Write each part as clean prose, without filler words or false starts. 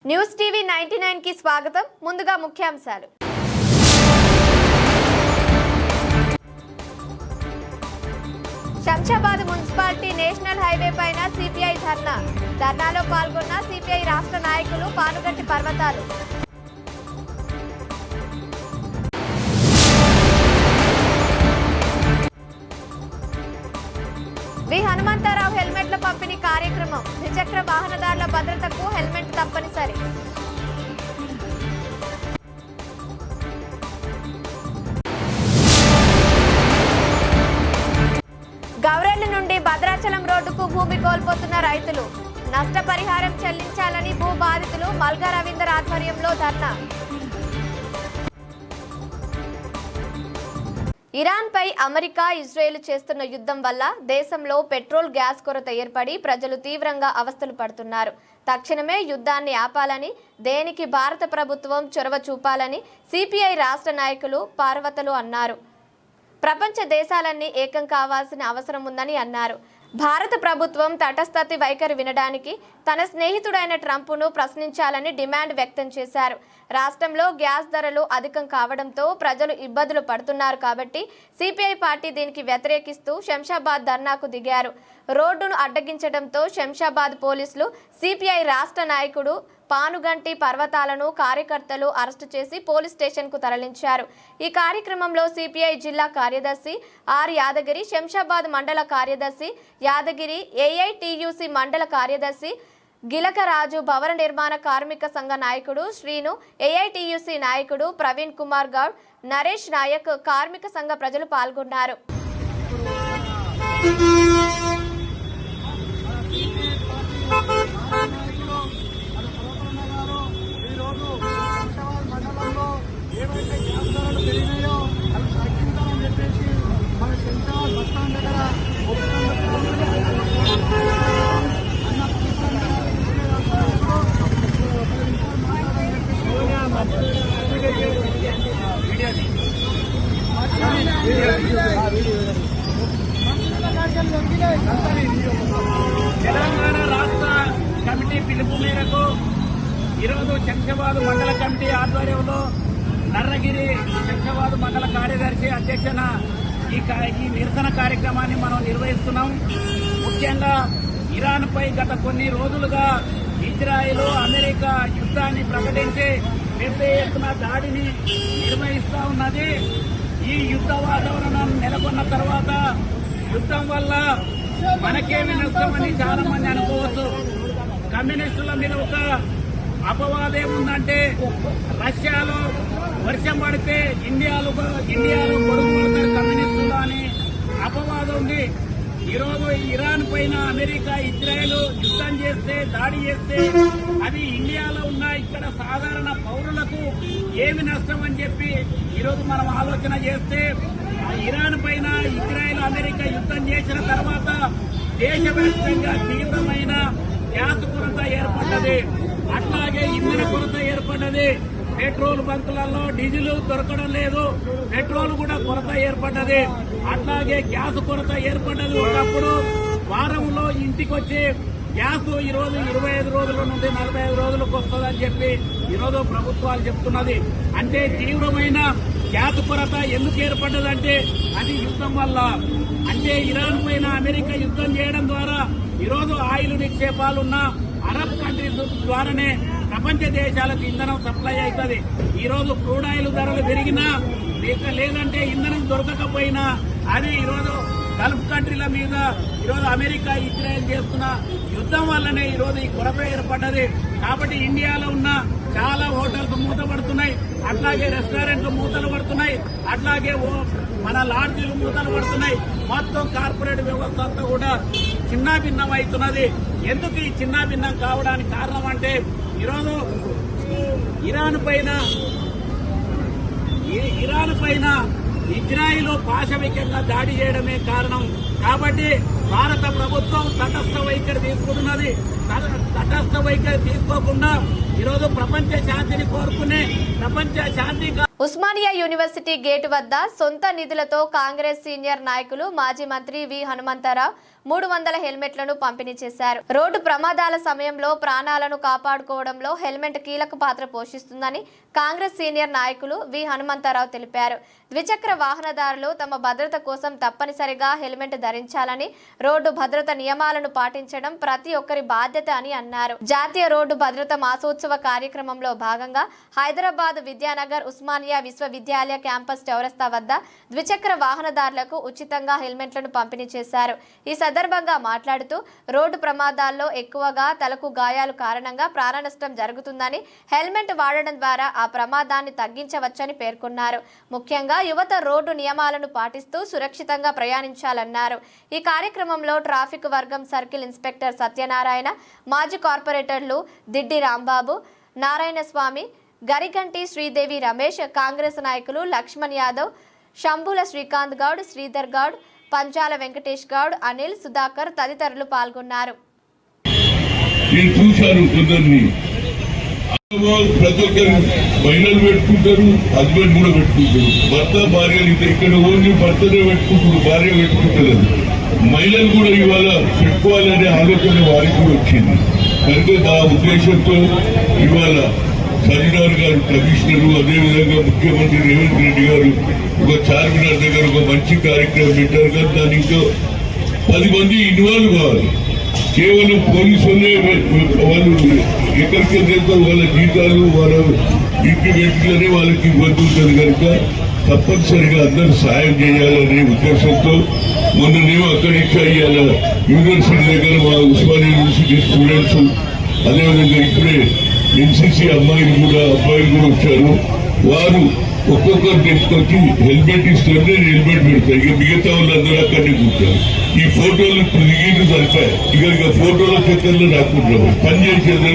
News TV 99 కి స్వాగతం. ముందుగా ముఖ్యాంశాలు. శంషాబాద్ మున్సిపాలిటీ నేషనల్ హైవే పైన సిపిఐ ధర్నాలో పాల్గొన్న సిపిఐ రాష్ట్ర నాయకులు పానుగంటి పర్వతాలు. వి హనుమంతరావు హెల్మెట్ల పంపిణీ కార్యక్రమం. ద్విచక్ర వాహనదారుల భద్రతకు హెల్మెట్ తప్పనిసరి. గౌరెళ్ల నుండి భద్రాచలం రోడ్డుకు భూమి కోల్పోతున్న రైతులు. నష్టపరిహారం చెల్లించాలని భూ బాధితులు మల్గా రవీందర్ ఆధ్వర్యంలో ధర్నా. ఇరాన్పై అమెరికా, ఇజ్రాయెల్ చేస్తున్న యుద్ధం వల్ల దేశంలో పెట్రోల్, గ్యాస్ కొరత ఏర్పడి ప్రజలు తీవ్రంగా అవస్థలు పడుతున్నారు. తక్షణమే యుద్ధాన్ని ఆపాలని, దేనికి భారత ప్రభుత్వం చొరవ చూపాలని సిపిఐ రాష్ట్ర నాయకులు పార్వతలు అన్నారు. ప్రపంచ దేశాలన్నీ ఏకం కావాల్సిన అవసరం ఉందని అన్నారు. భారత ప్రభుత్వం తటస్థత వైఖరి వినడానికి తన స్నేహితుడైన ట్రంప్ను ప్రశ్నించాలని డిమాండ్ వ్యక్తం చేశారు. రాష్ట్రంలో గ్యాస్ ధరలు అధికం కావడంతో ప్రజలు ఇబ్బందులు పడుతున్నారు కాబట్టి సిపిఐ పార్టీ దీనికి వ్యతిరేకిస్తూ శంషాబాద్ ధర్నాకు దిగారు. రోడ్డును అడ్డగించడంతో శంషాబాద్ పోలీసులు సిపిఐ రాష్ట్ర నాయకుడు పానుగంటి పర్వతాలను కార్యకర్తలు అరెస్టు చేసి పోలీస్ స్టేషన్కు తరలించారు. ఈ కార్యక్రమంలో సిపిఐ జిల్లా కార్యదర్శి ఆర్ యాదగిరి, శంషాబాద్ మండల కార్యదర్శి యాదగిరి, ఏఐటియుసి మండల కార్యదర్శి గిలకరాజు, భవన నిర్మాణ కార్మిక సంఘ నాయకుడు శ్రీను, ఏఐటియుసి నాయకుడు ప్రవీణ్ కుమార్ గౌడ్, నరేష్ నాయక్, కార్మిక సంఘ ప్రజలు పాల్గొన్నారు. తెలంగాణ రాష్ట్ర కమిటీ పిలుపు మేరకు ఈరోజు శంషాబాద్ మండల కమిటీ ఆధ్వర్యంలో నర్రగిరి శంషాబాద్ మండల కార్యదర్శి అధ్యక్షన ఈ నిరసన కార్యక్రమాన్ని మనం నిర్వహిస్తున్నాం. ముఖ్యంగా ఇరాన్పై గత కొన్ని రోజులుగా ఇజ్రాయెల్, అమెరికా యుద్ధాన్ని ప్రకటించి పెద్ద ఎత్తున దాడిని నిర్వహిస్తూ ఉన్నది. ఈ యుద్ధ వాతావరణం నెలకొన్న తర్వాత యుద్ధం వల్ల మనకేమి నష్టమని చాలా మంది అనుకోవచ్చు. కమ్యూనిస్టుల మీద ఒక అపవాదం ఏముందంటే రష్యాలో వర్షం పడితే ఇండియాలో గొడుగు పడతారు కమ్యూనిస్టులు అని అపవాదం ఉంది. ఈరోజు ఇరాన్ పైన అమెరికా, ఇజ్రాయెల్ యుద్ధం చేస్తే, దాడి చేస్తే అది ఇండియాలో ఉన్న ఇక్కడ సాధారణ పౌరులకు ఏమి నష్టం అని చెప్పి ఈరోజు మనం ఆలోచన చేస్తే ఇరాన్ పైన ఇజ్రాయెల్, అమెరికా యుద్ధం చేసిన తర్వాత దేశవ్యాప్తంగా తీవ్రమైన గ్యాస్ కొరత ఏర్పడ్డది. అట్లాగే ఇంధన కొరత ఏర్పడ్డది. పెట్రోల్ బంకులలో డీజిల్ దొరకడం లేదు, పెట్రోల్ కూడా కొరత ఏర్పడ్డది. అట్లాగే గ్యాస్ కొరత ఏర్పడ్డది. ఒకప్పుడు వారంలో ఇంటికి వచ్చి గ్యాస్ ఈరోజు 25 రోజుల నుండి 45 రోజులకు వస్తుందని చెప్పి ఈరోజు ప్రభుత్వాలు చెప్తున్నది. అంటే తీవ్రమైన గ్యాస్ కొరత ఎందుకు ఏర్పడ్డదంటే అది యుద్ధం వల్ల. అంటే ఇరాన్ పైన అమెరికా యుద్ధం చేయడం ద్వారా ఈరోజు ఆయిల్ నిక్షేపాలున్న అరబ్ కంట్రీస్ ద్వారానే ప్రపంచ దేశాలకు ఇంధనం సప్లై అవుతుంది. ఈరోజు క్రూడ్ ఆయిల్ ధరలు పెరిగినా లేదంటే ఇంధనం దొరకకపోయినా అది ఈరోజు గల్ఫ్ కంట్రీల మీద ఈరోజు అమెరికా, ఇజ్రాయెల్ చేస్తున్న యుద్ధం వల్లనే ఈరోజు ఈ కొరత ఏర్పడ్డది. కాబట్టి ఇండియాలో ఉన్న చాలా హోటల్స్ మూతపడుతున్నాయి, అట్లాగే రెస్టారెంట్లు మూతలు పడుతున్నాయి, అట్లాగే మన లాడ్జీలు మూతలు పడుతున్నాయి. మొత్తం కార్పొరేట్ వ్యవస్థ అంతా కూడా చిన్నాభిన్నం అవుతున్నది. ఎందుకు ఈ చిన్నాభిన్నం కావడానికి కారణం అంటే ఈరోజు ఇరాన్ పైన ఇజ్రాయిల్ పాశవికంగా దాడి చేయడమే కారణం. కాబట్టి భారత ప్రభుత్వం తటస్థ వైఖరి తీసుకుంటున్నది. తటస్థ వైఖరి తీసుకోకుండా ఈరోజు ప్రపంచ శాంతిని కోరుకునే ప్రపంచ శాంతి ఉస్మానియా యూనివర్సిటీ గేటు వద్ద సొంత నిధులతో కాంగ్రెస్ సీనియర్ నాయకులు మాజీ మంత్రి వి హనుమంతరావు 300 హెల్మెట్లను పంపిణీ చేశారు. రోడ్డు ప్రమాదాల సమయంలో ప్రాణాలను కాపాడుకోవడంలో హెల్మెట్ కీలక పాత్ర పోషిస్తుందని కాంగ్రెస్ సీనియర్ నాయకులు వి హనుమంతరావు తెలిపారు. ద్విచక్ర వాహనదారులు తమ భద్రత కోసం తప్పనిసరిగా హెల్మెట్ ధరించాలని, రోడ్డు భద్రత నియమాలను పాటించడం ప్రతి ఒక్కరి బాధ్యత అని అన్నారు. జాతీయ రోడ్డు భద్రత మాసోత్సవ కార్యక్రమంలో భాగంగా హైదరాబాద్ విద్యానగర్ ఉస్మానియా విశ్వవిద్యాలయ క్యాంపస్ చౌరస్తా వద్ద ద్విచక్ర వాహనదారులకు ఉచితంగా హెల్మెట్లను పంపిణీ చేశారు. ఈ సందర్భంగా మాట్లాడుతూ రోడ్డు ప్రమాదాల్లో ఎక్కువగా తలకు గాయాలు కారణంగా ప్రాణ నష్టం జరుగుతుందని, హెల్మెట్ వాడడం ద్వారా ఆ ప్రమాదాన్ని తగ్గించవచ్చని పేర్కొన్నారు. ముఖ్యంగా యువత రోడ్డు నియమాలను పాటిస్తూ సురక్షితంగా ప్రయాణించాలన్నారు. ఈ కార్యక్రమంలో ట్రాఫిక్ వర్గం సర్కిల్ ఇన్స్పెక్టర్ సత్యనారాయణ, మాజీ కార్పొరేటర్లు దిడ్డి రాంబాబు, నారాయణ స్వామి, గరికంటి శ్రీదేవి రమేష్, కాంగ్రెస్ నాయకులు లక్ష్మణ్ యాదవ్, శంభుల శ్రీకాంత్ గౌడ్, శ్రీధర్ గౌడ్, పంచాల వెంకటేష్ గౌడ్, అనిల్, సుధాకర్ తదితరులు పాల్గొన్నారు. ప్రతి ఒక్కరు మహిళలు పెట్టుకుంటారు, హస్బెండ్ కూడా పెట్టుకుంటారు. భర్త భార్య ఇక్కడ ఓన్లీ భర్తనే పెట్టుకుంటారు, భార్య పెట్టుకుంటారు. మహిళలు కూడా ఇవాళ పెట్టుకోవాలనే ఆలోచన వారికి వచ్చింది. కనుక నా ఉద్దేశంతో ఇవాళ సజ్జనార్ గారు కమిషనరు, అదేవిధంగా ముఖ్యమంత్రి రేవంత్ రెడ్డి గారు ఒక చార్మినార్ దగ్గర ఒక మంచి కార్యక్రమం పెట్టారు. కానీ దాని ఇంకా 10 మంది ఇన్వాల్వ్ కావాలి. కేవలం పోలీసులే వాళ్ళు ఎక్కడికి వెళ్తారు, వాళ్ళ జీతాలు వాళ్ళ ఇంక్రిమెంట్లనే వాళ్ళకి ఇబ్బంది ఉంటుంది. కనుక తప్పనిసరిగా అందరూ సాయం చేయాలనే ఉద్దేశంతో మొన్ననేమో అక్కడి నుంచి అయ్యాల యూనివర్సిటీ దగ్గర మా ఉస్మానియా యూనివర్సిటీ స్టూడెంట్స్, అదేవిధంగా ఇప్పుడే ఎన్సీసీ అబ్బాయిలు కూడా వచ్చారు. వారు ఒక్కొక్కరు తెచ్చుకొచ్చి హెల్మెట్ ఇస్తుంటే నేను హెల్మెట్ పెడతాను. ఇక మిగతా వాళ్ళందరూ అక్కడనే కూర్చారు. ఈ ఫోటోలు ఇప్పుడు దిగేది సరిపాయి. ఇక ఫోటోల చక్కర్లో రాకుంటాము. పని చేసేది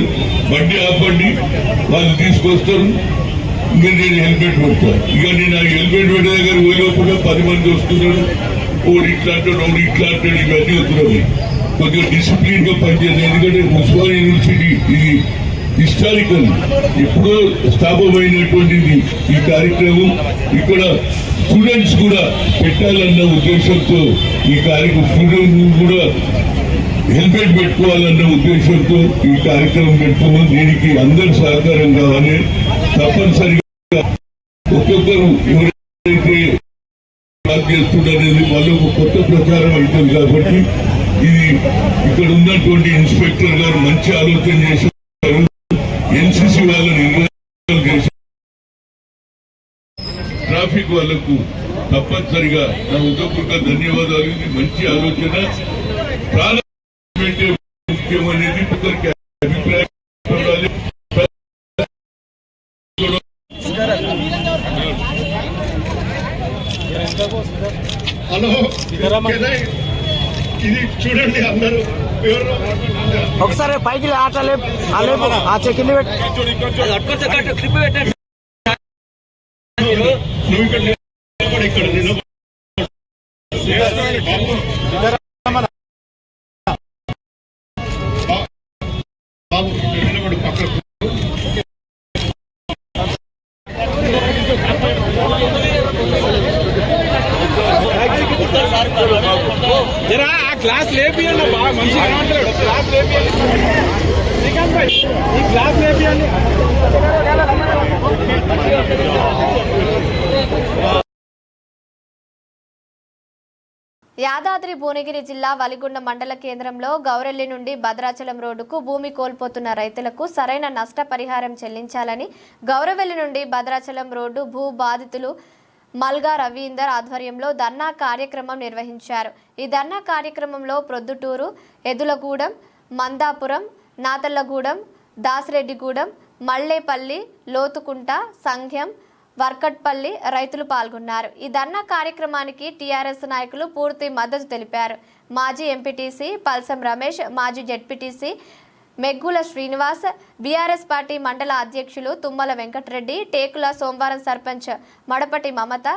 బండి ఆపండి, వాళ్ళు తీసుకొస్తారు, మీరు నేను హెల్మెట్ పెడతాను. ఇక నేను ఆ హెల్మెట్ పెట్టే దగ్గర పోయినప్పుడు 10 మంది వస్తున్నారు. ఓడి ఇట్లా అంటాడు, ఓడి ఇట్లా అంటాడు, ఇవన్నీ వస్తున్నాయి. కొద్దిగా డిసిప్లిన్ గా పనిచేయాలి. ఎందుకంటే ఉస్మానియా యూనివర్సిటీ ఇది హిస్టారికల్, ఎప్పుడో స్థాపమైనటువంటిది ఈ కార్యక్రమం. ఇక్కడ స్టూడెంట్స్ కూడా పెట్టాలన్న ఉద్దేశంతో ఈ కార్యక్రమం, స్టూడెంట్స్ కూడా హెల్మెట్ పెట్టుకోవాలన్న ఉద్దేశంతో ఈ కార్యక్రమం పెట్టుకున్నాం. దీనికి అందరు సహకారం కావాలి. తప్పనిసరిగా ఒక్కొక్కరు ఎవరైతే చేస్తుండనేది మళ్ళీ ఒక కొత్త ప్రచారం అవుతుంది. కాబట్టి ఇది ఇక్కడ ఉన్నటువంటి ఇన్స్పెక్టర్ గారు మంచి ఆలోచన చేశారు. ఎన్సీసీ వాళ్ళని ట్రాఫిక్ వాళ్లకు తప్పనిసరిగా నా ఉదయపూర్వక ధన్యవాదాలు. ఇది మంచి ఆలోచన. ప్రాణం ముఖ్యమనేది ఒకరికి అభిప్రాయం. హలో, ఇది చూడండి అందరూ ఒకసారి పైకి ఆటలే ఆ చెక్కింది బాబు నిలబడు పక్కన. జరా ఆ క్లాస్ లేపియండి, బాగా మంచిగా మాట్లాడు. క్లాస్ లేపియండి శ్రీకాంత్ భాయ్, ఈ క్లాస్ లేపియండి. యాదాద్రి భువనగిరి జిల్లా వలిగొండ మండల కేంద్రంలో గౌరెల్లి నుండి భద్రాచలం రోడ్డుకు భూమి కోల్పోతున్న రైతులకు సరైన నష్టపరిహారం చెల్లించాలని గౌరవెల్లి నుండి భద్రాచలం రోడ్డు భూ బాధితులు మల్గా రవీందర్ ఆధ్వర్యంలో ధర్నా కార్యక్రమం నిర్వహించారు. ఈ ధర్నా కార్యక్రమంలో ప్రొద్దుటూరు, ఎదులగూడెం, మందాపురం, నాతల్లగూడెం, దాసిరెడ్డిగూడెం, మల్లేపల్లి, లోతుకుంట, సంఘం, వర్కట్పల్లి రైతులు పాల్గొన్నారు. ఈ ధర్నా కార్యక్రమానికి టీఆర్ఎస్ నాయకులు పూర్తి మద్దతు తెలిపారు. మాజీ ఎంపీటీసీ పల్సం రమేష్, మాజీ జెడ్పీటీసీ మెగ్గుల శ్రీనివాస్, బీఆర్ఎస్ పార్టీ మండల అధ్యక్షులు తుమ్మల వెంకటరెడ్డి, టేకుల సోమవారం సర్పంచ్ మడపటి మమత,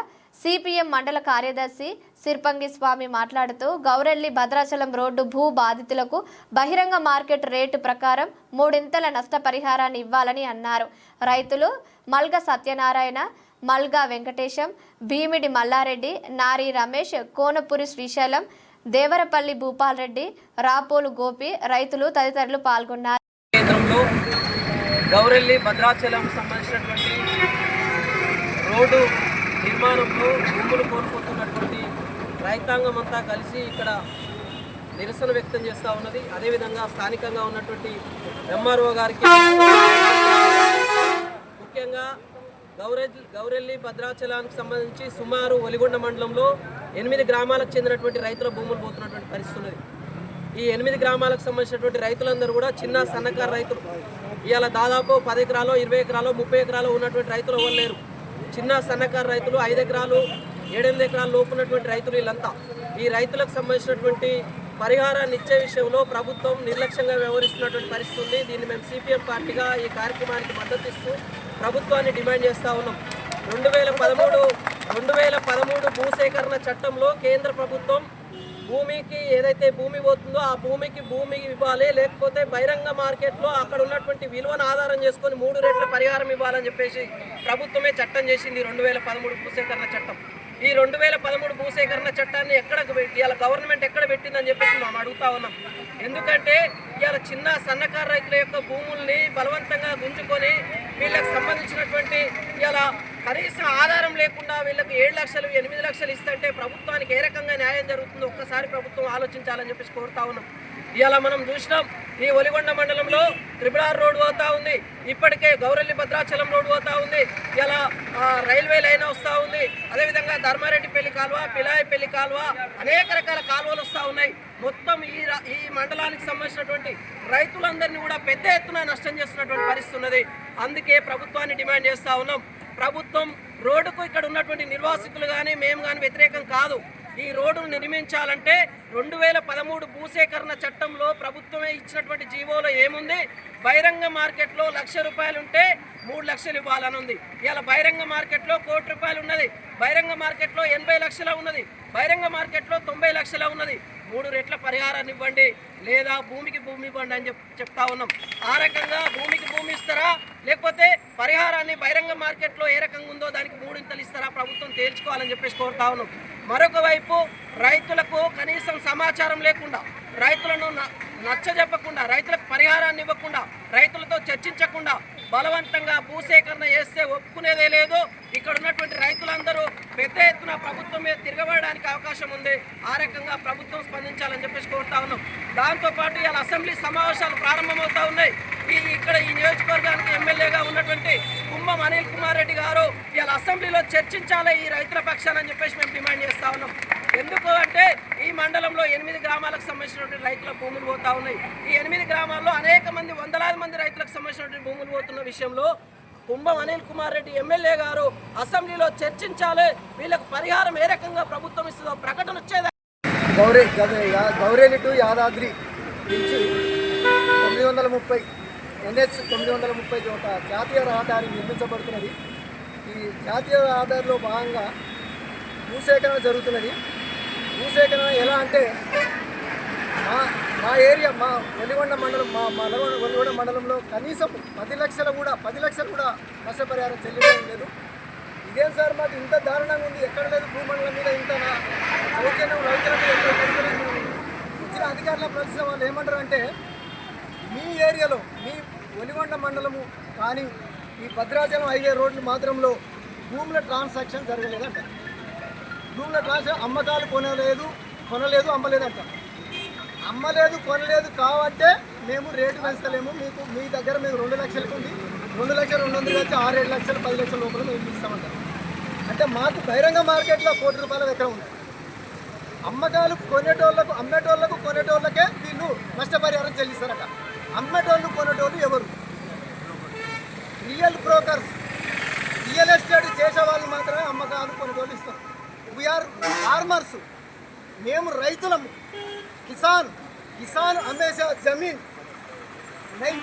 సిపిఎం మండల కార్యదర్శి సిర్పంగి స్వామి మాట్లాడుతూ గౌరెల్లి భద్రాచలం రోడ్డు భూ బాధితులకు బహిరంగ మార్కెట్ రేటు ప్రకారం 3 నష్టపరిహారాన్ని ఇవ్వాలని అన్నారు. రైతులు మల్గ సత్యనారాయణ, మల్గా వెంకటేశం, భీమిడి మల్లారెడ్డి, నారి రమేష్, కోనపురి శ్రీశైలం, దేవరపల్లి భూపాల్ రెడ్డి, రాపోలు గోపి రైతులు తదితరులు పాల్గొన్నారు. కేంద్రంలో గౌరెల్లి భద్రాచలం సంబంధించినటువంటి రోడ్డు నిర్మాణంలో భూములు కోల్పోతున్నటువంటి రైతాంగం అంతా కలిసి ఇక్కడ నిరసన వ్యక్తం చేస్తూ ఉన్నది. అదేవిధంగా స్థానికంగా ఉన్నటువంటి ఎంఆర్ఓ గారికి ముఖ్యంగా గౌరెల్లి భద్రాచలానికి సంబంధించి సుమారు ఒలిగొండ మండలంలో 8 గ్రామాలకు చెందినటువంటి రైతుల భూములు పోతున్నటువంటి పరిస్థితి ఉన్నది. ఈ 8 గ్రామాలకు సంబంధించినటువంటి రైతులందరూ కూడా చిన్న సన్నకారు రైతులు. ఇవాళ దాదాపు 10 ఎకరాలు, 20 ఎకరాలు, 30 ఎకరాలు ఉన్నటువంటి రైతులు ఎవరు లేరు. చిన్న సన్నకారు రైతులు, 5 ఎకరాలు, 7-8 ఎకరాల లోపు ఉన్నటువంటి రైతులు వీళ్ళంతా. ఈ రైతులకు సంబంధించినటువంటి పరిహారాన్ని ఇచ్చే విషయంలో ప్రభుత్వం నిర్లక్ష్యంగా వ్యవహరిస్తున్నటువంటి పరిస్థితి ఉంది. దీన్ని మేము సిపిఎం పార్టీగా ఈ కార్యక్రమానికి మద్దతు ఇస్తూ ప్రభుత్వాన్ని డిమాండ్ చేస్తూ ఉన్నాం. 2013 భూసేకరణ చట్టంలో కేంద్ర ప్రభుత్వం భూమికి ఏదైతే భూమి పోతుందో ఆ భూమికి ఇవ్వాలి, లేకపోతే బహిరంగ మార్కెట్లో అక్కడ ఉన్నటువంటి విలువను ఆధారం చేసుకొని 3 రెట్ల పరిహారం ఇవ్వాలని చెప్పేసి ప్రభుత్వమే చట్టం చేసింది. 2013 భూసేకరణ చట్టం. ఈ 2013 భూసేకరణ చట్టాన్ని ఇవాళ గవర్నమెంట్ ఎక్కడ పెట్టిందని చెప్పేసి మనం అడుగుతా ఉన్నాం. ఎందుకంటే ఇవాళ చిన్న సన్నకారు రైతుల యొక్క భూముల్ని బలవంతంగా గుంజుకొని వీళ్ళకి సంబంధించినటువంటి ఇవాళ కనీస ఆధారం లేకుండా వీళ్ళకి 7 లక్షలు 8 లక్షలు ఇస్తుంటే ప్రభుత్వానికి ఏ రకంగా న్యాయం జరుగుతుందో ఒక్కసారి ప్రభుత్వం ఆలోచించాలని చెప్పేసి కోరుతా ఉన్నాం. ఇవాళ మనం చూసినాం ఈ ఒలిగొండ మండలంలో RRR రోడ్డు పోతా ఉంది, ఇప్పటికే గౌరెల్లి భద్రాచలం రోడ్డు పోతా ఉంది, ఇలా రైల్వే లైన్ వస్తూ ఉంది, అదేవిధంగా ధర్మారెడ్డి పెళ్లి కాలువ, పిలాయి పెళ్లి కాలువ, అనేక రకాల కాలువలు వస్తూ ఉన్నాయి. మొత్తం ఈ మండలానికి సంబంధించినటువంటి రైతులందరినీ కూడా పెద్ద ఎత్తున నష్టం చేస్తున్నటువంటి పరిస్థితి ఉన్నది. అందుకే ప్రభుత్వాన్ని డిమాండ్ చేస్తూ ఉన్నాం. ప్రభుత్వం రోడ్డుకు ఇక్కడ ఉన్నటువంటి నిర్వాసితులు కానీ మేము కానీ వ్యతిరేకం కాదు. ఈ రోడ్డును నిర్మించాలంటే 2013 భూసేకరణ చట్టంలో ప్రభుత్వమే ఇచ్చినటువంటి జీవోలో ఏముంది, బహిరంగ మార్కెట్లో ₹1,00,000 ఉంటే 3 లక్షలు ఇవ్వాలని ఉంది. ఇలా బహిరంగ మార్కెట్లో ₹1,00,00,000 ఉన్నది, బహిరంగ మార్కెట్లో 80 లక్షల ఉన్నది, బహిరంగ మార్కెట్లో 90 లక్షల ఉన్నది. 3 రెట్ల పరిహారాన్ని ఇవ్వండి, లేదా భూమికి భూమి ఇవ్వండి అని చెప్తా ఉన్నాం. ఆ రకంగా భూమికి భూమి ఇస్తారా, లేకపోతే పరిహారాన్ని బహిరంగ మార్కెట్లో ఏ రకంగా ఉందో దానికి 3 ఇంతలు ఇస్తారా, ప్రభుత్వం తేల్చుకోవాలని చెప్పేసి కోరుతా ఉన్నాం. మరొక వైపు రైతులకు కనీసం సమాచారం లేకుండా, రైతులను నచ్చజెప్పకుండా, రైతులకు పరిహారాన్ని ఇవ్వకుండా, రైతులతో చర్చించకుండా బలవంతంగా భూసేకరణ చేస్తే ఒప్పుకునేదే లేదు. ఇక్కడ ఉన్నటువంటి రైతులందరూ పెద్ద ఎత్తున ప్రభుత్వం మీద తిరగబడడానికి అవకాశం ఉంది. ఆ రకంగా ప్రభుత్వం స్పందించాలని చెప్పేసి కోరుతా ఉన్నాం. దాంతోపాటు ఇలా అసెంబ్లీ సమావేశాలు ప్రారంభమవుతా ఉన్నాయి. ఇక్కడ ఈ నియోజకవర్గానికి ఎమ్మెల్యేగా ఉన్నటువంటి కుంభం అనిల్ కుమార్ రెడ్డి గారు ఇలా అసెంబ్లీలో చర్చించాలి ఈ రైతుల పక్షాలని చెప్పేసి మేము డిమాండ్ చేస్తా ఉన్నాం. ఎందుకు అంటే ఈ మండలంలో 8 గ్రామాలకు సంబంధించినటువంటి రైతుల భూములు పోతా ఉన్నాయి. ఈ 8 గ్రామాల్లో అనేక మంది, వందలాది మంది రైతులకు సంబంధించినటువంటి భూములు పోతున్న విషయంలో కుంభం అనిల్ కుమార్ రెడ్డి ఎమ్మెల్యే గారు అసెంబ్లీలో చర్చించాలి. వీళ్ళకు పరిహారం ఏ రకంగా ప్రభుత్వం ఇస్తుందో ప్రకటన వచ్చేది. గౌరెల్లి టు యాదాద్రి నుంచి 930 NH 930 చోట జాతీయ రహదారి నిర్మించబడుతున్నది. ఈ జాతీయ రహదారిలో భాగంగా భూసేకరణ జరుగుతున్నది. భూసేకరణ ఎలా అంటే మా ఏరియా, మా ఒలిగొండ మండలం, మా ఒలిగొండ మండలంలో కనీసం 10 లక్షలు కూడా నష్టపరిహారం చెల్లించడం లేదు. ఇదేం సార్ మాకు ఇంత దారుణంగా ఉంది, ఎక్కడ లేదు భూమండలం మీద ఇంత చైతన్యం రైతుల మీద ఇచ్చిన అధికారుల ప్రశ్న వాళ్ళు ఏమంటారు అంటే, మీ ఏరియాలో మీ ఒలిగొండ మండలము కానీ ఈ భద్రాచలం హైవే రోడ్లు మాత్రంలో భూముల ట్రాన్సాక్షన్ జరగలేదంట. భూముల ట్రాన్సాక్షన్ అమ్మకాలు కొనలేదు, అమ్మలేదంట. అమ్మలేదు, కొనలేదు కాబట్టే మేము రేటు పెంచలేము, మీ దగ్గర మేము 2 లక్షలకు ఉంది, 2,200,000 వచ్చి 6-7 లక్షలు 10 లక్షల లోపల మేము ఇస్తామంటారు. అంటే మాకు బహిరంగ మార్కెట్లో ₹1,00,00,000 ఎకరం ఉంది. అమ్మకాలు కొనేటోళ్ళకే వీళ్ళు నష్టపరిహారం చెల్లిస్తారట. అమ్మేటోళ్ళు కొనేటోళ్ళు ఎవరు? రియల్ బ్రోకర్స్, రియల్ ఎస్టేట్ చేసే వాళ్ళు మాత్రమే అమ్మకాలు కొనేటోళ్ళు ఇస్తారు. వీఆర్ ఫార్మర్స్, మేము రైతులము. किसान हमेशा जमीन नहीं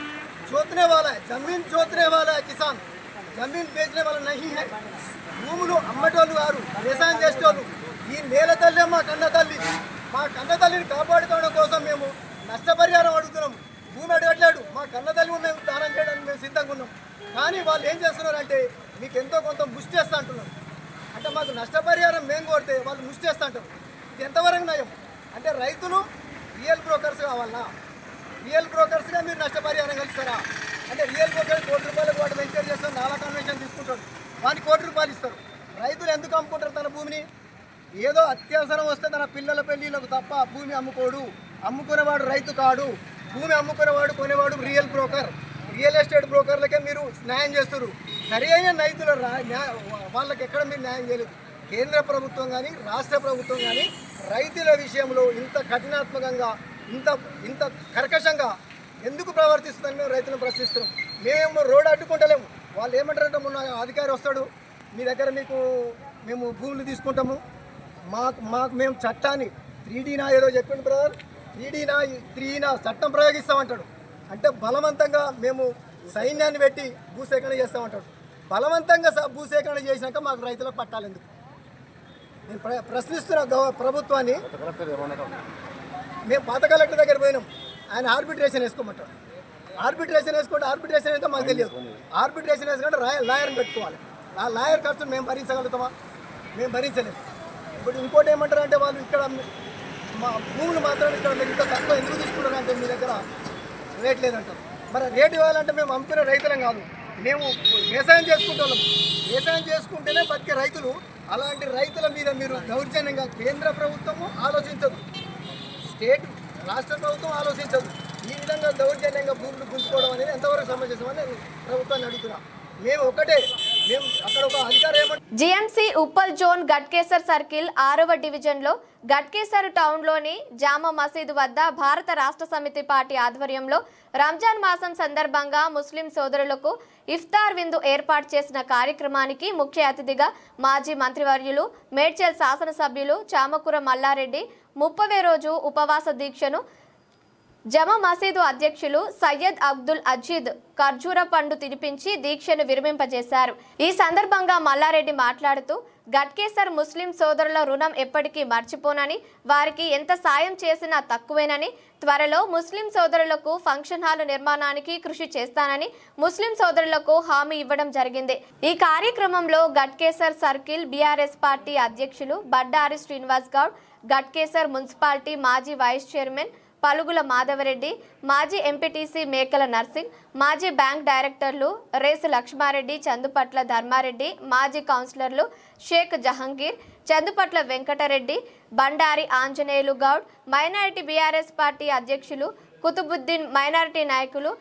जोतने वाला है, जमीन जोतने वाला है किसान। జమీన్ బేచనే వాళ్ళ నహీ హై. భూములు అమ్మటోళ్ళు గారు, వ్యవసాయం చేసేటోళ్ళు. ఈ నేల తల్లి మా కన్న తల్లి. మా కన్న తల్లిని కాపాడుకోవడం కోసం మేము నష్టపరిహారం అడుగుతున్నాం. భూమి అడగట్లేడు. మా కన్న తల్లి మేము దానం చేయడానికి మేము సిద్ధంగా ఉన్నాం. కానీ వాళ్ళు ఏం చేస్తున్నారంటే మీకు ఎంతో కొంత ముష్టి చేస్తా అంటున్నారు. అంటే మాకు నష్టపరిహారం మేము కొడితే వాళ్ళు ముష్టి చేస్తా అంటారు. ఇది ఎంతవరకు నయం? అంటే రైతులు రియల్ బ్రోకర్స్ కావాలన్నా? రియల్ బ్రోకర్స్గా మీరు నష్టపరిహారం కలుస్తారా? అంటే రియల్ బ్రోకర్ ₹1,00,00,000 వాడు వెంచర్ చేస్తారు, నాలా కన్వెన్షన్ తీసుకుంటాడు, వానికి ₹1,00,00,000 ఇస్తారు. రైతులు ఎందుకు అమ్ముకుంటారు తన భూమిని? ఏదో అత్యవసరం వస్తే తన పిల్లల పెళ్ళిళ్ళకు తప్ప భూమి అమ్ముకోడు. అమ్ముకునేవాడు రైతు కాడు. భూమి అమ్ముకునేవాడు కొనేవాడు రియల్ బ్రోకర్. రియల్ ఎస్టేట్ బ్రోకర్లకే మీరు న్యాయం చేస్తారు. సరి అయిన రైతుల వాళ్ళకి ఎక్కడ మీరు న్యాయం చేయలేదు. కేంద్ర ప్రభుత్వం కానీ రాష్ట్ర ప్రభుత్వం కానీ రైతుల విషయంలో ఇంత కఠినాత్మకంగా ఇంత కర్కశంగా ఎందుకు ప్రవర్తిస్తుందని మేము రైతులను ప్రశ్నిస్తున్నాం. మేమేమో రోడ్డు అడ్డుకుంటలేము. వాళ్ళు ఏమంటారంటే మొన్న అధికారి వస్తాడు, మీ దగ్గర మేము భూములు తీసుకుంటాము, మాకు మేము చట్టాన్ని 3Dనా ఏదో చెప్పిండు బ్రదర్, 3Dనా చట్టం ప్రయోగిస్తామంటాడు. అంటే బలవంతంగా మేము సైన్యాన్ని పెట్టి భూసేకరణ చేస్తామంటాడు. బలవంతంగా భూసేకరణ చేసినాక మాకు రైతులకు పట్టాలి ఎందుకు? నేను ప్రశ్నిస్తున్న ప్రభుత్వాన్ని. మేము పాత కలెక్టర్ దగ్గర పోయినాం, ఆయన ఆర్బిట్రేషన్ వేసుకోమంటాడు. ఆర్బిట్రేషన్ వేసుకుంటే ఆర్బిట్రేషన్ అయితే మాకు తెలియదు. ఆర్బిట్రేషన్ వేసుకుంటే లాయర్ని పెట్టుకోవాలి. ఆ లాయర్ ఖర్చును మేము భరించగలుగుతామా? మేము భరించలేము. ఇప్పుడు ఇంకోటి ఏమంటారు అంటే వాళ్ళు ఇక్కడ మా భూములు మాత్రం ఇక్కడ మీరు ఇంత తక్కువ ఎందుకు తీసుకుంటారు అంటే మీ దగ్గర రేట్ లేదంటారు. మరి రేటు ఇవ్వాలంటే మేము అమ్ముకునే రైతులం కాదు, మేము వ్యవసాయం చేసుకుంటున్నాం. వ్యవసాయం చేసుకుంటేనే బతికే రైతులు. అలాంటి రైతుల మీద మీరు దౌర్జన్యంగా కేంద్ర ప్రభుత్వము ఆలోచించదు, స్టేట్ రాష్ట్ర ప్రభుత్వం ఆలోచించదు. ఈ విధంగా దౌర్జన్యంగా భూములు గుంజుకోవడం అనేది ఎంతవరకు సమంజసమని నేను ప్రభుత్వాన్ని అడుగుతున్నా. మేము అక్కడ ఒక అధికారం ఏమంటారు? GMC Uppal zone Ghatkesar circle 6వ డివిజన్లో గట్కేసర్ టౌన్లోని జామా మసీదు వద్ద భారత రాష్ట్ర సమితి పార్టీ ఆధ్వర్యంలో రంజాన్ మాసం సందర్భంగా ముస్లిం సోదరులకు ఇఫ్తార్ విందు ఏర్పాటు చేసిన కార్యక్రమానికి ముఖ్య అతిథిగా మాజీ మంత్రివర్యులు మేడ్చల్ శాసనసభ్యులు చామకూర మల్లారెడ్డి 30వ రోజు ఉపవాస దీక్షను జమా మసీదు అధ్యక్షులు సయ్యద్ అబ్దుల్ అజీద్ ఖర్జూర పండు తినిపించి దీక్షను విరమింపజేశారు. ఈ సందర్భంగా మల్లారెడ్డి మాట్లాడుతూ గట్కేసర్ ముస్లిం సోదరుల రుణం ఎప్పటికీ మర్చిపోనని, వారికి ఎంత సాయం చేసినా తక్కువేనని, త్వరలో ముస్లిం సోదరులకు ఫంక్షన్ హాల్ నిర్మాణానికి కృషి చేస్తానని ముస్లిం సోదరులకు హామీ ఇవ్వడం జరిగింది. ఈ కార్యక్రమంలో గట్కేసర్ సర్కిల్ బీఆర్ఎస్ పార్టీ అధ్యక్షులు బడ్డారి శ్రీనివాస్ గౌడ్, గట్కేసర్ మున్సిపాలిటీ మాజీ వైస్ చైర్మన్ పలుగుల మాధవరెడ్డి, మాజీ ఎంపీటీసీ మేకల నర్సింగ్, మాజీ బ్యాంక్ డైరెక్టర్లు రేసు లక్ష్మారెడ్డి, చందుపట్ల ధర్మారెడ్డి, మాజీ కౌన్సిలర్లు Sheikh Jahangir, Chandupatla Venkatareddy, Bandari Anjaneyulu Goud, minority BRS party అధ్యక్షులు కుతుబుద్దీన్, మైనారిటీ నాయకులు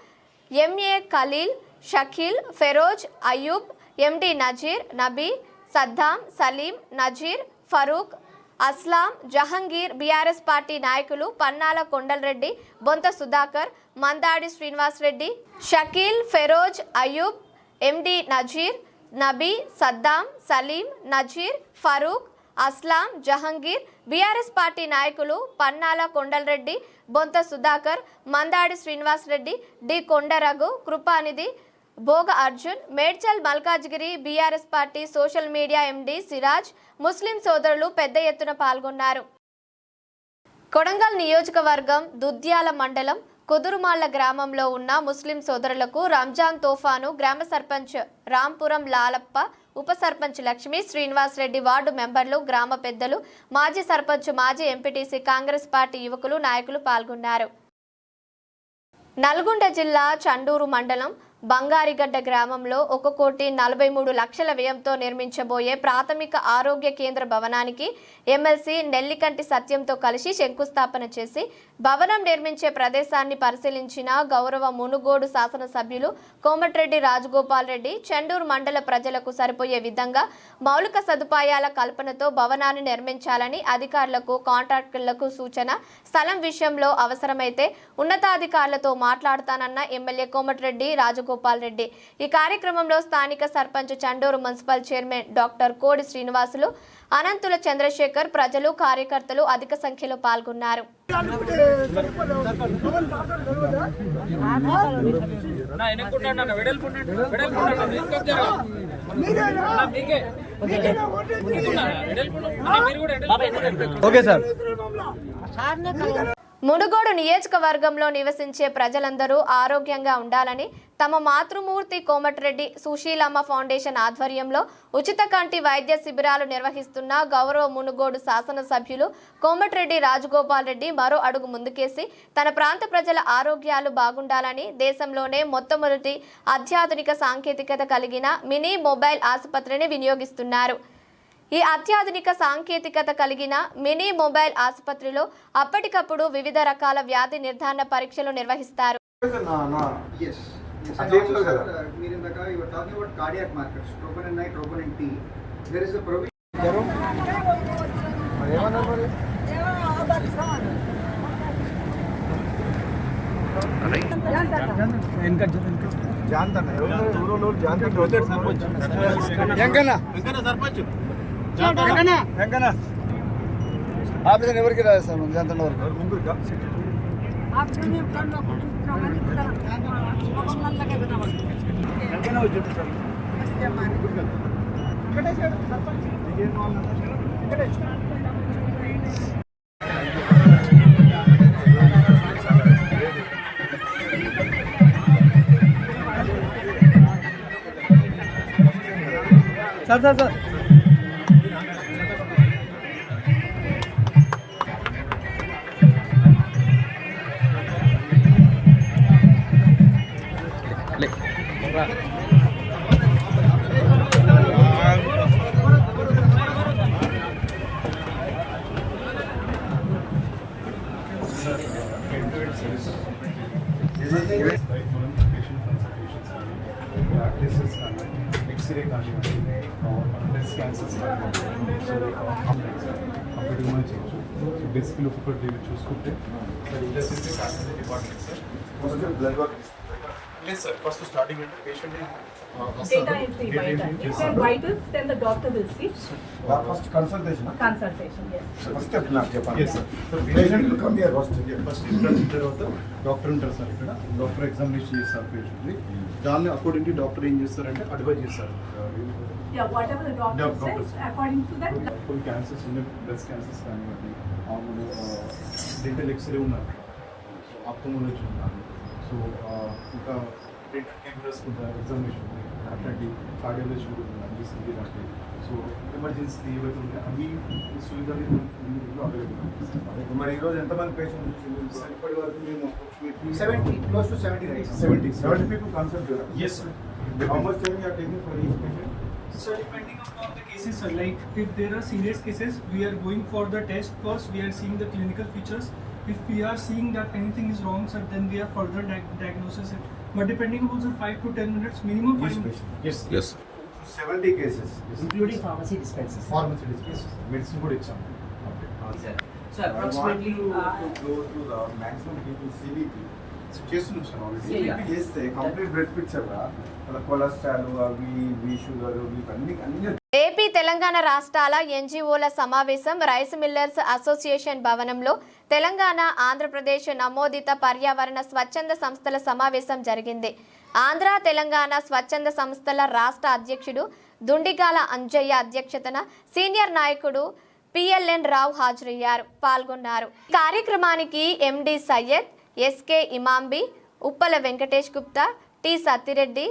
MA Khaleel, Shakeel, Feroz, Ayub, MD Nazeer, Nabi, Saddam, Saleem, Nazeer, Farooq, Aslam, Jahangir, BRS party నాయకులు Pannala Kondalreddy, Bontha Sudhakar, Mandadi Srinivas Reddy, Shakeel, Feroz, Ayub, MD Nazeer, Nabi, Saddam, Saleem, Nazeer, Farooq, Aslam, Jahangir, BRS party నాయకులు Pannala Kondalreddy, Bontha Sudhakar, Mandadi Srinivas Reddy, D Kondaraghu, Krupanidhi, Bhoga Arjun, Medchal Malkajgiri BRS party social media MD Siraj, Muslim సోదరులు పెద్ద ఎత్తున పాల్గొన్నారు. కొడంగల్ నియోజకవర్గం దుద్యాల మండలం కుదురుమాళ్ల గ్రామంలో ఉన్న ముస్లిం సోదరులకు రంజాన్ తోఫాను గ్రామ సర్పంచ్ రాంపురం లాలప్ప, ఉప సర్పంచ్ లక్ష్మి శ్రీనివాస్ రెడ్డి, వార్డు మెంబర్లు, గ్రామ పెద్దలు, మాజీ సర్పంచ్, మాజీ ఎంపీటీసీ, కాంగ్రెస్ పార్టీ యువకులు, నాయకులు పాల్గొన్నారు. నల్గొండ జిల్లా చండూరు మండలం బంగారిగడ్డ గ్రామంలో 1,43,00,000 వ్యయంతో నిర్మించబోయే ప్రాథమిక ఆరోగ్య కేంద్ర భవనానికి ఎమ్మెల్సీ నెల్లికంటి సత్యంతో కలిసి శంకుస్థాపన చేసి భవనం నిర్మించే ప్రదేశాన్ని పరిశీలించిన గౌరవ మునుగోడు శాసనసభ్యులు కోమటిరెడ్డి రాజగోపాల్ రెడ్డి, చండూరు మండల ప్రజలకు సరిపోయే విధంగా మౌలిక సదుపాయాల కల్పనతో భవనాన్ని నిర్మించాలని అధికారులకు, కాంట్రాక్టర్లకు సూచన. స్థలం విషయంలో అవసరమైతే ఉన్నతాధికారులతో మాట్లాడతానన్న ఎమ్మెల్యే కోమటిరెడ్డి రాజగోపాల్ రెడ్డి. ఈ కార్యక్రమంలో స్థానిక sarpanch, Chandur municipal chairman doctor Kodi Srinivasulu, Anantula Chandrasekhar, ప్రజలు, కార్యకర్తలు అధిక సంఖ్యలో పాల్గొన్నారు. మునుగోడు నియోజకవర్గంలో నివసించే ప్రజలందరూ ఆరోగ్యంగా ఉండాలని తమ మాతృమూర్తి కోమటిరెడ్డి సుశీలమ్మ ఫౌండేషన్ ఆధ్వర్యంలో ఉచిత కంటి వైద్య శిబిరాలు నిర్వహిస్తున్న గౌరవ మునుగోడు శాసనసభ్యులు కోమటిరెడ్డి రాజగోపాల్ రెడ్డి మరో అడుగు ముందుకేసి తన ప్రాంత ప్రజల ఆరోగ్యాలు బాగుండాలని దేశంలోనే మొట్టమొదటి అత్యాధునిక సాంకేతికత కలిగిన మినీ మొబైల్ ఆసుపత్రిని వినియోగిస్తున్నారు. ఈ అత్యాధునిక సాంకేతికత కలిగిన మినీ మొబైల్ ఆసుపత్రిలో అప్పటికప్పుడు వివిధ రకాల వ్యాధి నిర్ధారణ పరీక్షలు నిర్వహిస్తారు. ఆపరేషన్ ఎవరికి రాస్తాను జాంతన్న వరకు ముందుగా సార్ ఎక్స్రే కానివ్వండి బ్రెస్ట్ క్యాన్సర్స్ కానివ్వండి అప్పటికి మనం చేయొచ్చు. బేసిక్లీ ఒకటి చూసుకుంటే సార్ ఇలా చేస్తే cancer department sir blood work లేదు సార్. ఫస్ట్ స్టార్టింగ్ అంటే patient data entry by time. If there are vitals, then the doctor will see. First consultation Yes. First నాకు చెప్పండి sir. Patient will come here first interview తర్వాత doctor ఉంటారు sir. ఇక్కడ doctor examination చేస్తారు పేషెంట్ని. దాన్ని according to doctor ఏం చేస్తారంటే అడ్వైజ్ చేస్తారు. Yeah, whatever the doctor says, according to that. కొన్ని క్యాన్సర్స్ ఉన్నాయి, బ్రెస్ట్ క్యాన్సర్స్ కానివ్వండి, మామూలు డెంటల్ ఎక్స్రే ఉన్నారు, సో ఆప్థమోలజీ ఉన్నారు, సో ఇంకా డెంటల్ కెమెరాస్ ఉంటారు, ఎగ్జామినేషన్ ఉన్నాయి, అట్లాంటి కార్డియాలజీ కూడా ఉన్నారు, ఈసీజీ లాంటివి. సో ఎమర్జెన్సీ ఏవైతే ఉన్నాయో అవి సువిధాలు అవైలబుల్ ఉన్నాయి. మరి ఈరోజు ఎంతమంది పేషెంట్స్ ఇప్పటి వరకు మేము 70 close to 70 people consult here. Yes sir. How much time you are taking for each patient? So depending upon the cases, sir, like if there are serious cases, we are going for the test first, we are seeing the clinical features. If we are seeing that anything is wrong, sir, then we are further diagnosis it. But depending upon, sir, 5 to 10 minutes minimum. Yes. 70 cases. Including pharmacy dispenses. Medicine కూడా ఇచ్చాం. So approximately go to the maximum people CBP. చేస్తున్నాం sir already. చేస్తే complete blood picture cholesterol అవి sugar అన్ని. AP Telangana రాష్ట్రాల ఎన్జీఓల సమావేశం rice millers association భవనంలో తెలంగాణ ఆంధ్రప్రదేశ్ నమోదిత పర్యావరణ స్వచ్ఛంద సంస్థల సమావేశం జరిగింది. ఆంధ్ర తెలంగాణ స్వచ్ఛంద సంస్థల రాష్ట్ర అధ్యక్షుడు దుండిగాల అంజయ్య అధ్యక్షతన సీనియర్ నాయకుడు పిఎల్ఎన్ రావు హాజరయ్యారు, పాల్గొన్నారు. కార్యక్రమానికి MD Syed, SK Imambi, Uppala Venkatesh Gupta, T Sattireddy,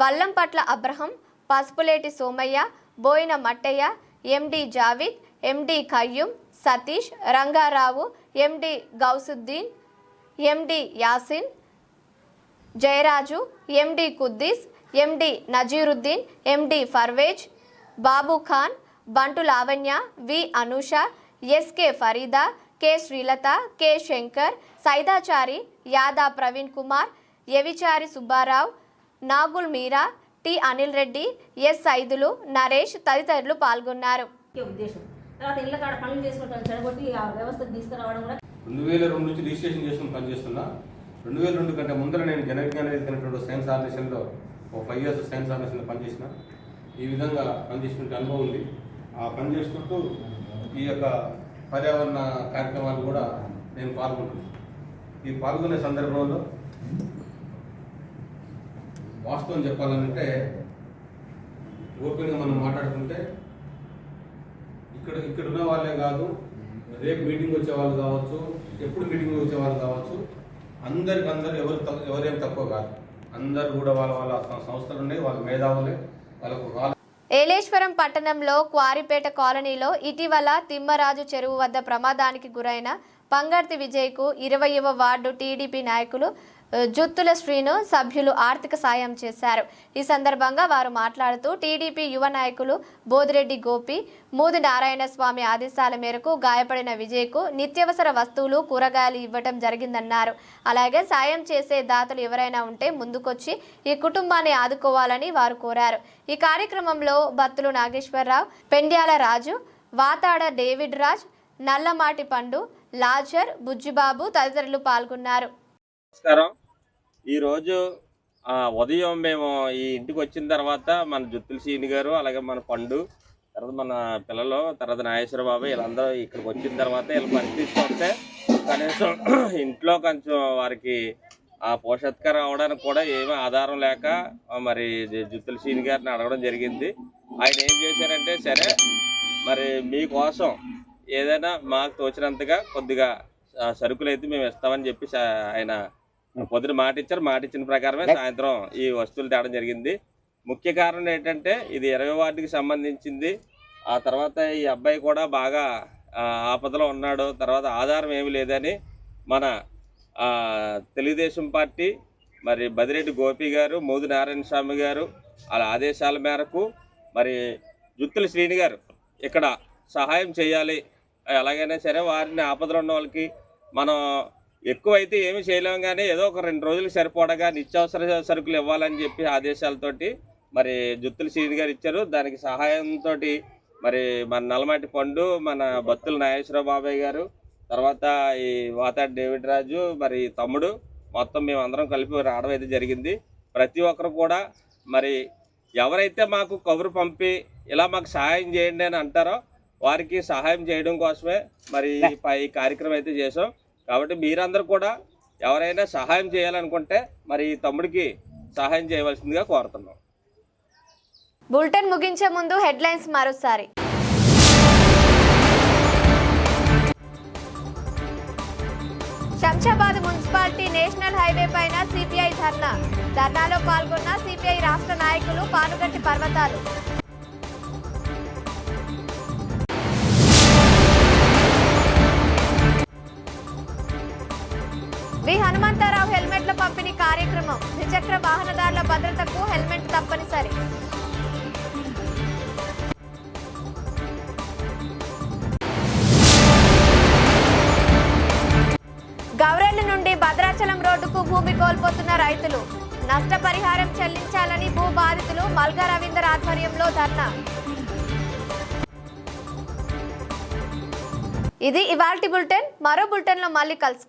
Vallampatla Abraham, Pasupuleti Somaiah, Boina Mattaiah, MD Javid, MD Khayyum, Satish, Rangarao, MD Gousuddin, MD Yasin, Jayaraju, MD Kuddis, MD Naziruddin, MD Parvez, Babu Khan, Bantu Lavanya, V Anusha, SK Farida, K Srilatha, K Shankar, Saidachari, Yada Praveen Kumar, Yavichari Subbarao, Nagul Meera, T Anil Reddy, S Saidulu, Naresh తదితరులు పాల్గొన్నారు. ఉద్దేశం తర్వాత ఇళ్ళ కాడ పనులు చేసుకుంటాను చెడగొట్టి ఆ వ్యవస్థకు తీసుకురావడం కూడా 2002 నుంచి రిజిస్ట్రేషన్ చేసుకుని పనిచేస్తున్నా. 2002 కంటే ముందర నేను జన విజ్ఞాన వేదికైనటువంటి సైన్స్ ఆర్గనైజేషన్లో 5 years సైన్స్ ఆర్గనైజేషన్లో పనిచేసిన. ఈ విధంగా పనిచేసినట్టు అనుభవం ఉంది. ఆ పని చేసుకుంటూ ఈ యొక్క పర్యావరణ కార్యక్రమాలు కూడా నేను పాల్గొంటున్నాను. ఈ పాల్గొనే సందర్భంలో వాస్తవం చెప్పాలంటే ఓపెన్గా మనం మాట్లాడుకుంటే ఇక్కడ ఉన్న వాళ్ళే కాదు, రేపు మీటింగ్ వచ్చే వాళ్ళు కావచ్చు, ఎప్పుడు మీటింగ్ వచ్చే వాళ్ళు కావచ్చు, అందరు ఎవరేం తక్కువ కాదు. అందరు కూడా వాళ్ళ సంస్థలు ఉన్నాయి, వాళ్ళ మేధావులే, వాళ్ళకు ఏలేశ్వరం పట్టణంలో క్వారిపేట కాలనీలో ఇటీవల తిమ్మరాజు చెరువు వద్ద ప్రమాదానికి గురైన పంగర్తి విజయ్కు 20వ వార్డు టీడీపీ నాయకులు జుత్తుల శ్రీను సభ్యులు ఆర్థిక సాయం చేశారు. ఈ సందర్భంగా వారు మాట్లాడుతూ టీడీపీ యువ నాయకులు బోదిరెడ్డి గోపి, మూది నారాయణ స్వామి ఆదేశాల మేరకు గాయపడిన విజయ్కు నిత్యావసర వస్తువులు, కూరగాయలు ఇవ్వడం జరిగిందన్నారు. అలాగే సాయం చేసే దాతలు ఎవరైనా ఉంటే ముందుకొచ్చి ఈ కుటుంబాన్ని ఆదుకోవాలని వారు కోరారు. ఈ కార్యక్రమంలో బత్తులు నాగేశ్వరరావు, పెండ్యాల రాజు, వాతాడ డేవిడ్ రాజ్, నల్లమాటి పండు, లాజర్, బుజ్జిబాబు తదితరులు పాల్గొన్నారు. నమస్కారం. ఈరోజు ఉదయం మేము ఈ ఇంటికి వచ్చిన తర్వాత మన జుత్తుల సీని గారు, అలాగే మన పండు, తర్వాత మన పిల్లలు, తర్వాత నాగేశ్వర బాబు వీళ్ళందరూ ఇక్కడికి వచ్చిన తర్వాత వీళ్ళు పరిస్థితి వస్తే కనీసం ఇంట్లో కొంచెం వారికి పోషకాహారం అవడానికి కూడా ఏమీ ఆధారం లేక మరి జుత్తుల సీని గారిని అడగడం జరిగింది. ఆయన ఏం చేశారంటే, సరే మరి మీకోసం ఏదైనా మాకు తోచినంతగా కొద్దిగా సరుకులు అయితే మేము ఇస్తామని చెప్పి ఆయన పొద్దున మాట ఇచ్చారు. మాట ఇచ్చిన ప్రకారమే సాయంత్రం ఈ వస్తువులు తేవడం జరిగింది. ముఖ్య కారణం ఏంటంటే ఇది 20వ వార్డుకి సంబంధించింది. ఆ తర్వాత ఈ అబ్బాయి కూడా బాగా ఆపదలో ఉన్నాడు. తర్వాత ఆధారం ఏమి లేదని మన తెలుగుదేశం పార్టీ మరి బదిరెడ్డి గోపి గారు, మూది నారాయణ స్వామి గారు వాళ్ళ ఆదేశాల మేరకు మరి జుత్తుల శ్రీని గారు ఇక్కడ సహాయం చేయాలి, ఎలాగైనా సరే వారిని ఆపదలో ఉన్న వాళ్ళకి మనం ఎక్కువైతే ఏమీ చేయలేము కానీ ఏదో ఒక 2 రోజులకు సరిపోడగా నిత్యావసర సరుకులు ఇవ్వాలని చెప్పి ఆదేశాలతోటి మరి జుత్తుల శ్రీని గారు ఇచ్చారు. దానికి సహాయంతో మరి మన నల్లమాటి పండు, మన బత్తుల నాగేశ్వర బాబాయ్ గారు, తర్వాత ఈ వాతాడు డేవిడ్ రాజు, మరి తమ్ముడు, మొత్తం మేమందరం కలిపి రావడం అయితే జరిగింది. ప్రతి ఒక్కరు కూడా మరి ఎవరైతే మాకు కబురు పంపి ఇలా మాకు సహాయం చేయండి అని అంటారో వారికి సహాయం చేయడం కోసమే మరి ఈ కార్యక్రమం అయితే చేసాం. కాబట్టి మీరందరూ కూడా ఎవరైనా సహాయం చేయాలనుకుంటే మరి ఈ తమ్ముడికి సహాయం చేయవలసిందిగా కోరుతున్నాం. బులెటిన్ ముగించే ముందు హెడ్లైన్స్ మరోసారి. శంషాబాద్ మున్సిపాలిటీ నేషనల్ హైవే పైన సిపిఐ ధర్నాలో పాల్గొన్న సిపిఐ రాష్ట్ర నాయకులు పానుగంటి పర్వతాలు. వి హనుమంతరావు హెల్మెట్ల పంపిణీ కార్యక్రమం. ద్విచక్ర వాహనదారుల భద్రతకు హెల్మెట్ తప్పనిసరి. గౌరెల్లి నుండి భద్రాచలం రోడ్డుకు భూమి కోల్పోతున్న రైతులు. నష్టపరిహారం చెల్లించాలని భూ బాధితులు మల్గా రవీందర్ ఆధ్వర్యంలో ధర్నా. ఇది ఇవాల్టి బులెటిన్. మరో బులెటిన్లో మళ్ళీ కలుసుకుందాం.